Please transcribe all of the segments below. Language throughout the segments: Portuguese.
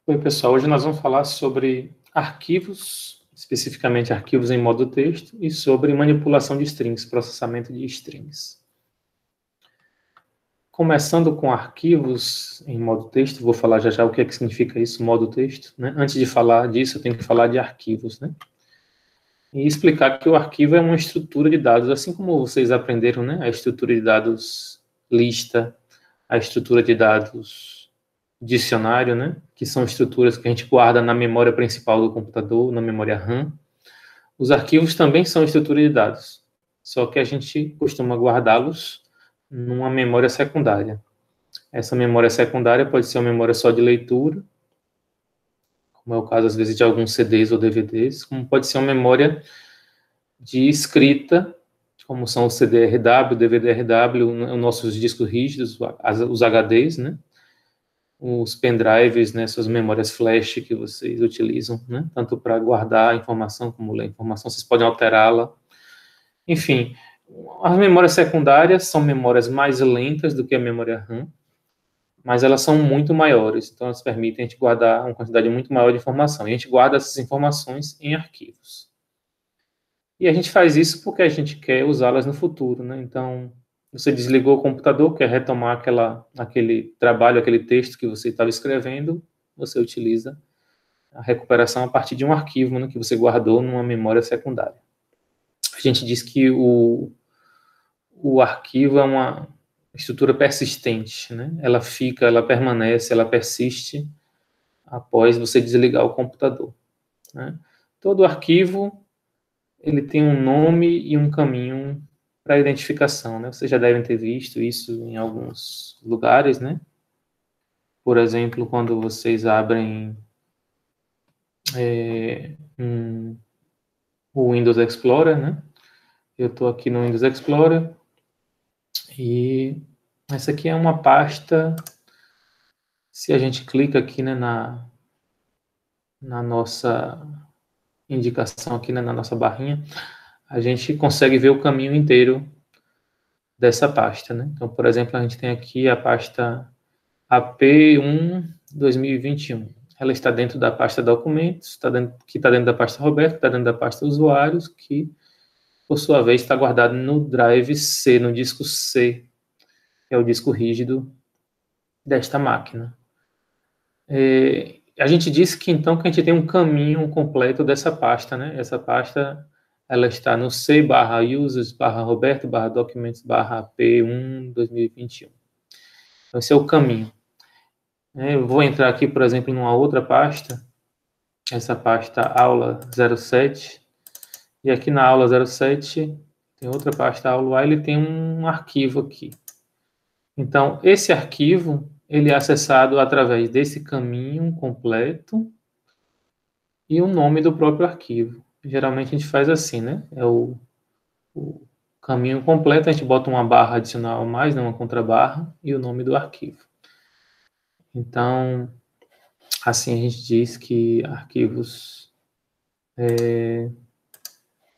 Oi, pessoal. Hoje nós vamos falar sobre arquivos, especificamente arquivos em modo texto, e sobre manipulação de strings, processamento de strings. Começando com arquivos em modo texto, vou falar já o que é que significa isso, modo texto, né? Antes de falar disso, eu tenho que falar de arquivos, né? E explicar que o arquivo é uma estrutura de dados, assim como vocês aprenderam, né? A estrutura de dados lista, a estrutura de dados dicionário, né? Que são estruturas que a gente guarda na memória principal do computador, na memória RAM. Os arquivos também são estrutura de dados, só que a gente costuma guardá-los numa memória secundária. Essa memória secundária pode ser uma memória só de leitura, como é o caso, às vezes, de alguns CDs ou DVDs, como pode ser uma memória de escrita, como são o CD-RW, DVD-RW, os nossos discos rígidos, os HDs, né? Os pendrives, né, suas memórias flash que vocês utilizam, né, tanto para guardar a informação como ler a informação, vocês podem alterá-la. Enfim, as memórias secundárias são memórias mais lentas do que a memória RAM, mas elas são muito maiores, então elas permitem a gente guardar uma quantidade muito maior de informação, e a gente guarda essas informações em arquivos. E a gente faz isso porque a gente quer usá-las no futuro, né, então você desligou o computador, quer retomar aquele trabalho, aquele texto que você estava escrevendo, você utiliza a recuperação a partir de um arquivo, né, que você guardou numa memória secundária. A gente diz que o arquivo é uma estrutura persistente, né? Ela fica, ela permanece, ela persiste após você desligar o computador, né? Todo arquivo ele tem um nome e um caminho para identificação, né? Vocês já devem ter visto isso em alguns lugares, né? Por exemplo, quando vocês abrem o Windows Explorer, né? Eu estou aqui no Windows Explorer e essa aqui é uma pasta. Se a gente clica aqui, né, na nossa indicação aqui, né, na nossa barrinha, a gente consegue ver o caminho inteiro dessa pasta, né? Então, por exemplo, a gente tem aqui a pasta AP1 2021. Ela está dentro da pasta documentos, que está dentro da pasta Roberto, que está dentro da pasta usuários, que, por sua vez, está guardado no drive C, no disco C, que é o disco rígido desta máquina. A gente disse que, então, que a gente tem um caminho completo dessa pasta, né? Essa pasta, ela está no C/users/roberto/documents/P1 2021. Então, esse é o caminho. Eu vou entrar aqui, por exemplo, numa outra pasta, essa pasta aula 07, e aqui na aula 07 tem outra pasta aula A, ele tem um arquivo aqui. Então, esse arquivo, ele é acessado através desse caminho completo e o nome do próprio arquivo. Geralmente a gente faz assim, né? É o caminho completo, a gente bota uma barra adicional a mais, né? Uma contrabarra, e o nome do arquivo. Então, assim a gente diz que arquivos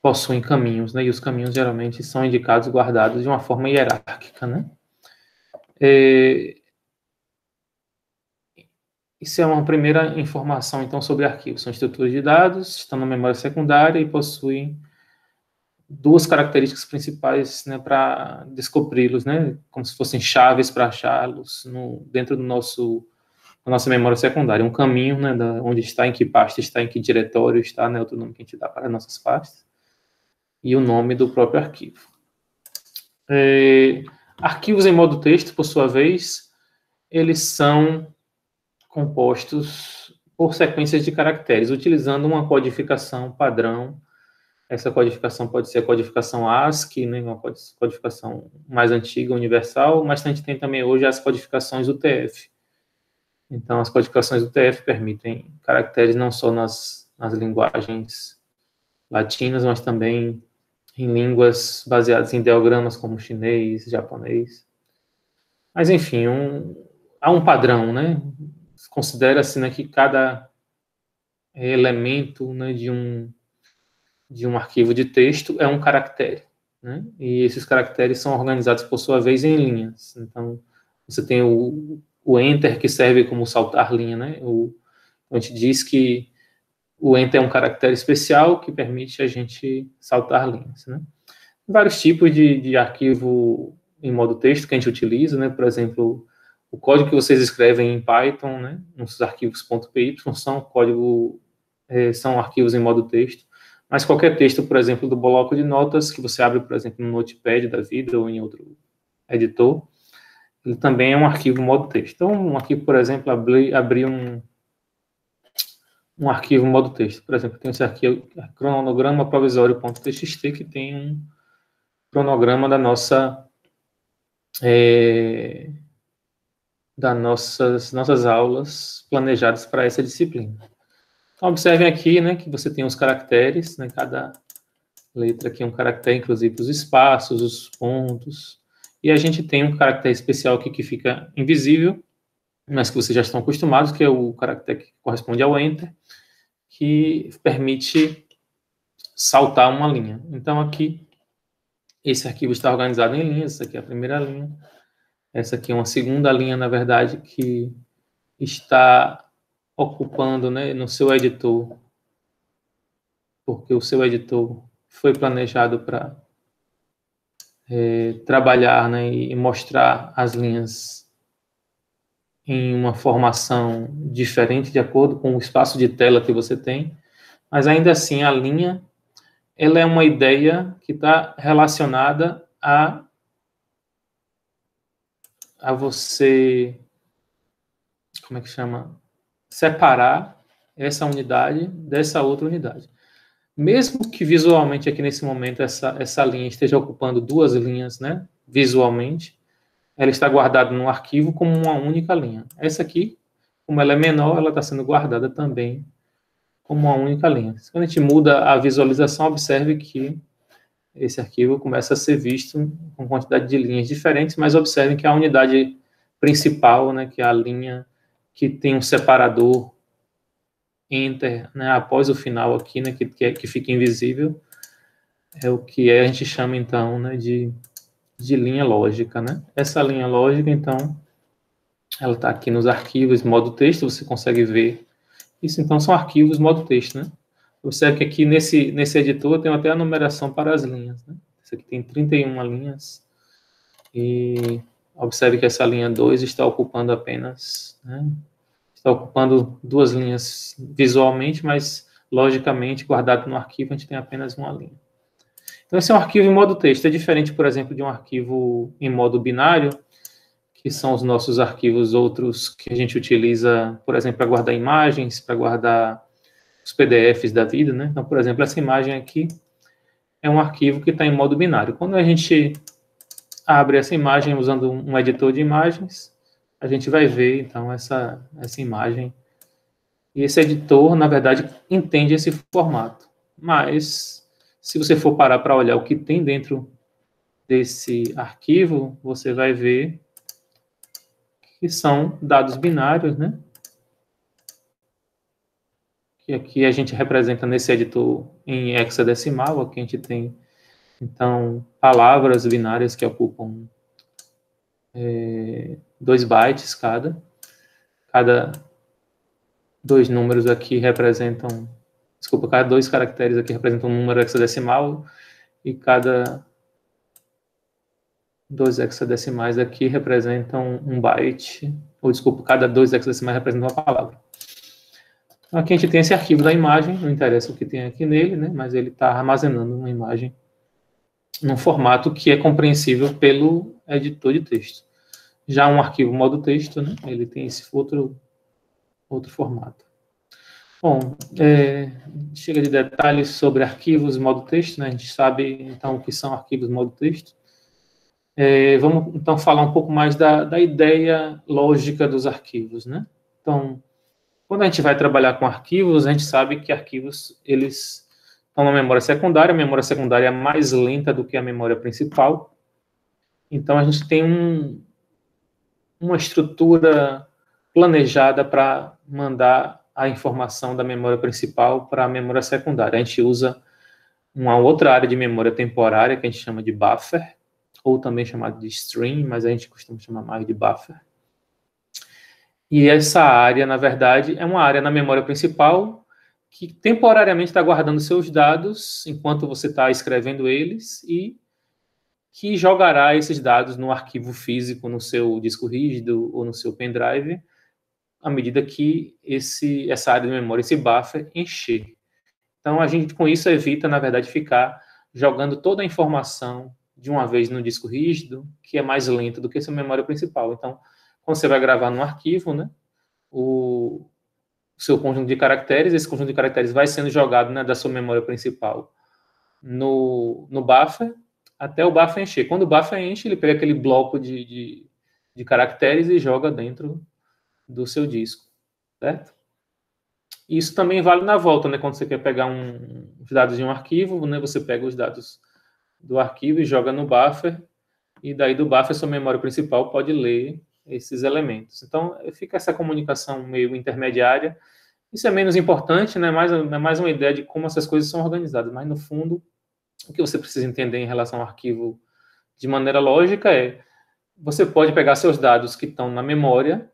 possuem caminhos, né? E os caminhos geralmente são indicados, guardados de uma forma hierárquica, né? Isso é uma primeira informação, então, sobre arquivos. São estruturas de dados, estão na memória secundária e possuem duas características principais, né, para descobri-los, né? Como se fossem chaves para achá-los dentro da nossa memória secundária. Um caminho, né, onde está, em que pasta está, em que diretório está, né, outro nome que a gente dá para as nossas pastas, e o nome do próprio arquivo. Arquivos em modo texto, por sua vez, eles são compostos por sequências de caracteres, utilizando uma codificação padrão. Essa codificação pode ser a codificação ASCII, né, uma codificação mais antiga, universal, mas a gente tem também hoje as codificações UTF. Então, as codificações UTF permitem caracteres não só nas linguagens latinas, mas também em línguas baseadas em ideogramas como chinês, japonês. Mas, enfim, há um padrão, né? Considera-se, né, que cada elemento, né, de um arquivo de texto é um caractere, né? E esses caracteres são organizados, por sua vez, em linhas. Então, você tem o enter, que serve como saltar linha, né? A gente diz que o enter é um caractere especial que permite a gente saltar linhas, né? Vários tipos de arquivo em modo texto que a gente utiliza, né? Por exemplo, o código que vocês escrevem em Python, né? Nos arquivos .py são arquivos em modo texto. Mas qualquer texto, por exemplo, do bloco de notas que você abre, por exemplo, no Notepad da vida ou em outro editor, ele também é um arquivo em modo texto. Então, aqui, por exemplo, abrir um arquivo em modo texto. Por exemplo, tem esse aqui, cronograma provisório.txt, que tem um cronograma das nossas aulas planejadas para essa disciplina. Então, observem aqui, né, que você tem os caracteres, né, cada letra aqui é um caractere, inclusive os espaços, os pontos, e a gente tem um caractere especial aqui que fica invisível, mas que vocês já estão acostumados, que é o caractere que corresponde ao Enter, que permite saltar uma linha. Então, aqui, esse arquivo está organizado em linhas, essa aqui é a primeira linha, essa aqui é uma segunda linha, na verdade, que está ocupando, né, no seu editor, porque o seu editor foi planejado para trabalhar, né, e mostrar as linhas em uma formação diferente de acordo com o espaço de tela que você tem, mas ainda assim a linha ela é uma ideia que está relacionada a você, como é que chama? Separar essa unidade dessa outra unidade. Mesmo que visualmente aqui nesse momento essa linha esteja ocupando duas linhas, né, visualmente, ela está guardada no arquivo como uma única linha. Essa aqui, como ela é menor, ela está sendo guardada também como uma única linha. Quando a gente muda a visualização, observe que esse arquivo começa a ser visto com quantidade de linhas diferentes, mas observem que a unidade principal, né, que é a linha que tem um separador Enter, né, após o final aqui, né, que fica invisível, é o que a gente chama, então, né, de linha lógica, né? Essa linha lógica, então, ela está aqui nos arquivos modo texto, você consegue ver. Isso, então, são arquivos modo texto, né? Observe que aqui nesse editor tem até a numeração para as linhas, né? Esse aqui tem 31 linhas. E observe que essa linha 2 está ocupando apenas, né? Está ocupando duas linhas visualmente, mas logicamente, guardado no arquivo, a gente tem apenas uma linha. Então, esse é um arquivo em modo texto. É diferente, por exemplo, de um arquivo em modo binário, que são os nossos arquivos outros que a gente utiliza, por exemplo, para guardar imagens, para guardar os PDFs da vida, né? Então, por exemplo, essa imagem aqui é um arquivo que está em modo binário. Quando a gente abre essa imagem usando um editor de imagens, a gente vai ver, então, essa imagem. E esse editor, na verdade, entende esse formato. Mas, se você for parar para olhar o que tem dentro desse arquivo, você vai ver que são dados binários, né? Que aqui a gente representa nesse editor em hexadecimal. Aqui a gente tem, então, palavras binárias que ocupam 2 bytes cada. Cada 2 números aqui representam... Desculpa, cada 2 caracteres aqui representam um número hexadecimal e cada 2 hexadecimais aqui representam 1 byte, ou desculpa, cada 2 hexadecimais representam uma palavra. Então, aqui a gente tem esse arquivo da imagem, não interessa o que tem aqui nele, né, mas ele está armazenando uma imagem num formato que é compreensível pelo editor de texto. Já um arquivo modo texto, né, ele tem esse outro formato. Bom, chega de detalhes sobre arquivos modo texto, né, a gente sabe, então, o que são arquivos modo texto. Vamos, então, falar um pouco mais da ideia lógica dos arquivos, né? Então, quando a gente vai trabalhar com arquivos, a gente sabe que arquivos, eles estão na memória secundária. A memória secundária é mais lenta do que a memória principal. Então, a gente tem uma estrutura planejada para mandar a informação da memória principal para a memória secundária. A gente usa uma outra área de memória temporária, que a gente chama de buffer, ou também chamado de stream, mas a gente costuma chamar mais de buffer. E essa área, na verdade, é uma área na memória principal que temporariamente está guardando seus dados enquanto você está escrevendo eles e que jogará esses dados no arquivo físico, no seu disco rígido ou no seu pendrive, à medida que essa área de memória, esse buffer, encher. Então, a gente, com isso, evita, na verdade, ficar jogando toda a informação de uma vez no disco rígido, que é mais lento do que essa memória principal. Então, quando você vai gravar no arquivo, né, o seu conjunto de caracteres, esse conjunto de caracteres vai sendo jogado, né, da sua memória principal no buffer, até o buffer encher. Quando o buffer enche, ele pega aquele bloco de caracteres e joga dentro do seu disco, certo? Isso também vale na volta, né? Quando você quer pegar os dados de um arquivo, né? Você pega os dados do arquivo e joga no buffer, e daí do buffer sua memória principal pode ler esses elementos. Então, fica essa comunicação meio intermediária. Isso é menos importante, né? É mais uma ideia de como essas coisas são organizadas, mas no fundo, o que você precisa entender em relação ao arquivo de maneira lógica é: você pode pegar seus dados que estão na memória,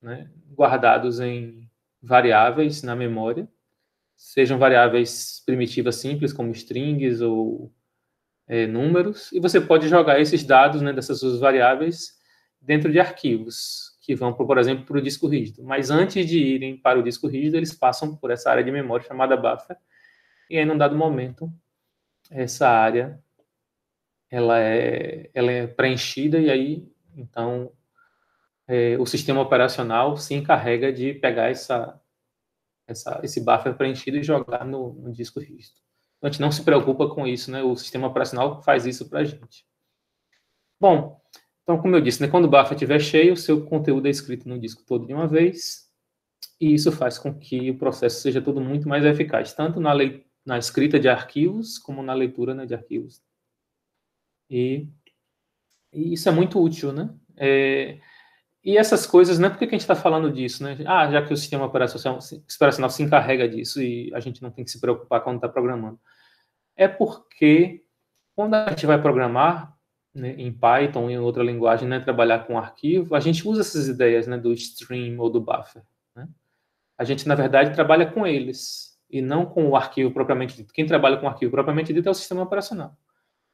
né, guardados em variáveis na memória, sejam variáveis primitivas simples, como strings ou números, e você pode jogar esses dados, né, dessas suas variáveis dentro de arquivos, que vão, por exemplo, para o disco rígido. Mas antes de irem para o disco rígido, eles passam por essa área de memória chamada buffer, e aí, num dado momento, essa área ela é preenchida, e aí, então, o sistema operacional se encarrega de pegar esse buffer preenchido e jogar no disco rígido. Então, a gente não se preocupa com isso, né? O sistema operacional faz isso para a gente. Bom, então, como eu disse, né, quando o buffer estiver cheio, o seu conteúdo é escrito no disco todo de uma vez, e isso faz com que o processo seja tudo muito mais eficaz, tanto na escrita de arquivos, como na leitura, né, de arquivos. E isso é muito útil, né? E essas coisas, né? Por que a gente está falando disso, né? Já que o sistema operacional se encarrega disso e a gente não tem que se preocupar quando está programando. É porque quando a gente vai programar, né, em Python ou em outra linguagem, né, trabalhar com arquivo, a gente usa essas ideias, né, do stream ou do buffer, né? A gente, na verdade, trabalha com eles e não com o arquivo propriamente dito. Quem trabalha com o arquivo propriamente dito é o sistema operacional.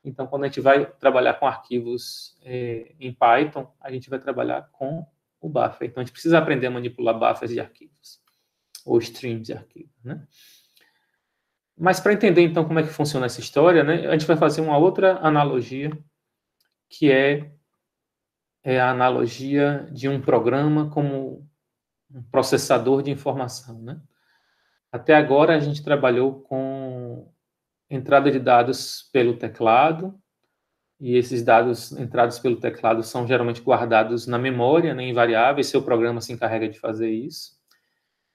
Então, quando a gente vai trabalhar com arquivos em Python, a gente vai trabalhar com o buffer. Então, a gente precisa aprender a manipular buffers de arquivos, ou streams de arquivos, né? Mas, para entender, então, como é que funciona essa história, né, a gente vai fazer uma outra analogia, que é a analogia de um programa como um processador de informação, né? Até agora, a gente trabalhou com entrada de dados pelo teclado, e esses dados entrados pelo teclado são geralmente guardados na memória, né, em variáveis, seu programa se encarrega de fazer isso.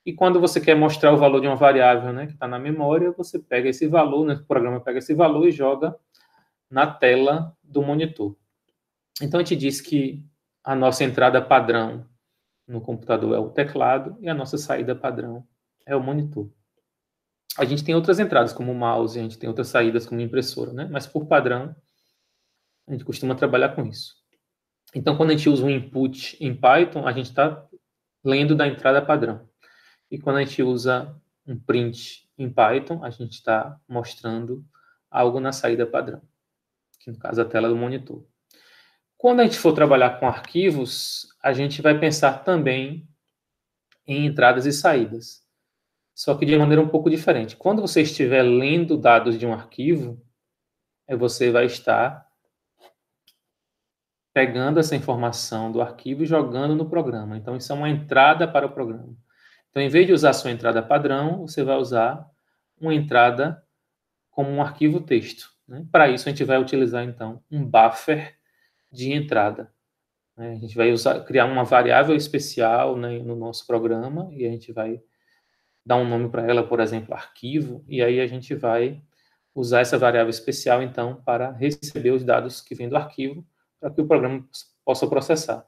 E quando você quer mostrar o valor de uma variável, né, que está na memória, você pega esse valor, né, o programa pega esse valor e joga na tela do monitor. Então, a gente diz que a nossa entrada padrão no computador é o teclado e a nossa saída padrão é o monitor. A gente tem outras entradas, como o mouse, a gente tem outras saídas, como impressora, né? Mas, por padrão, a gente costuma trabalhar com isso. Então, quando a gente usa um input em Python, a gente está lendo da entrada padrão. E quando a gente usa um print em Python, a gente está mostrando algo na saída padrão, que no caso é a tela do monitor. Quando a gente for trabalhar com arquivos, a gente vai pensar também em entradas e saídas, só que de maneira um pouco diferente. Quando você estiver lendo dados de um arquivo, você vai estar pegando essa informação do arquivo e jogando no programa. Então, isso é uma entrada para o programa. Então, em vez de usar a sua entrada padrão, você vai usar uma entrada como um arquivo texto, né? Para isso, a gente vai utilizar, então, um buffer de entrada, né? A gente vai criar uma variável especial, né, no nosso programa, e a gente vai dar um nome para ela, por exemplo, arquivo, e aí a gente vai usar essa variável especial, então, para receber os dados que vêm do arquivo, para que o programa possa processar.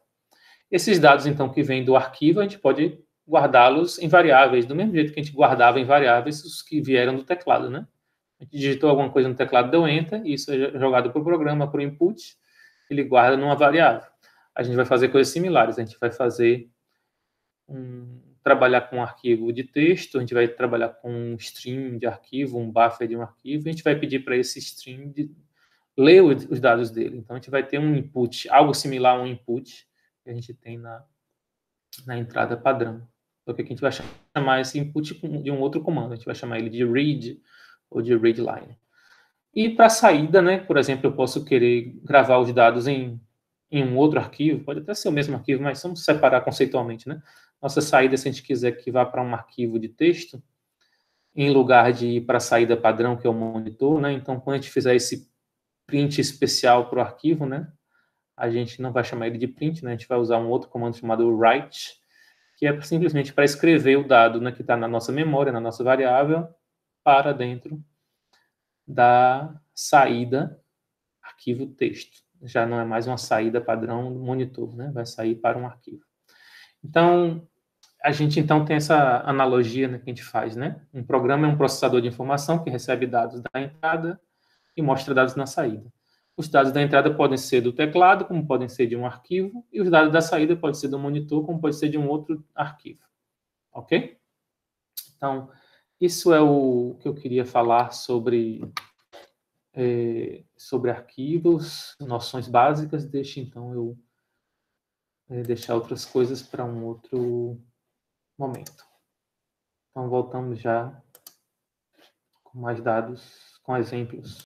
Esses dados, então, que vêm do arquivo, a gente pode guardá-los em variáveis, do mesmo jeito que a gente guardava em variáveis os que vieram do teclado, né? A gente digitou alguma coisa no teclado, deu Enter, e isso é jogado para o programa, para o input, ele guarda numa variável. A gente vai fazer coisas similares, a gente vai fazer trabalhar com um arquivo de texto, a gente vai trabalhar com um stream de arquivo, um buffer de um arquivo, e a gente vai pedir para esse stream ler os dados dele. Então, a gente vai ter um input, algo similar a um input que a gente tem na entrada padrão. Só que aqui a gente vai chamar esse input de um outro comando, a gente vai chamar ele de read ou de readline. E para a saída, né, por exemplo, eu posso querer gravar os dados em um outro arquivo, pode até ser o mesmo arquivo, mas vamos separar conceitualmente, né? Nossa saída, se a gente quiser que vá para um arquivo de texto, em lugar de ir para a saída padrão, que é o monitor, né? Então, quando a gente fizer esse print especial para o arquivo, né? A gente não vai chamar ele de print, né? A gente vai usar um outro comando chamado write, que é simplesmente para escrever o dado, né, que está na nossa memória, na nossa variável, para dentro da saída arquivo texto. Já não é mais uma saída padrão monitor, né? Vai sair para um arquivo. Então, a gente então tem essa analogia, né, que a gente faz, né? Um programa é um processador de informação que recebe dados da entrada e mostra dados na saída. Os dados da entrada podem ser do teclado, como podem ser de um arquivo, e os dados da saída podem ser do monitor, como pode ser de um outro arquivo. Ok? Então, isso é o que eu queria falar sobre arquivos, noções básicas. Deixa então eu deixar outras coisas para um outro momento. Então, voltamos já com mais dados, com exemplos.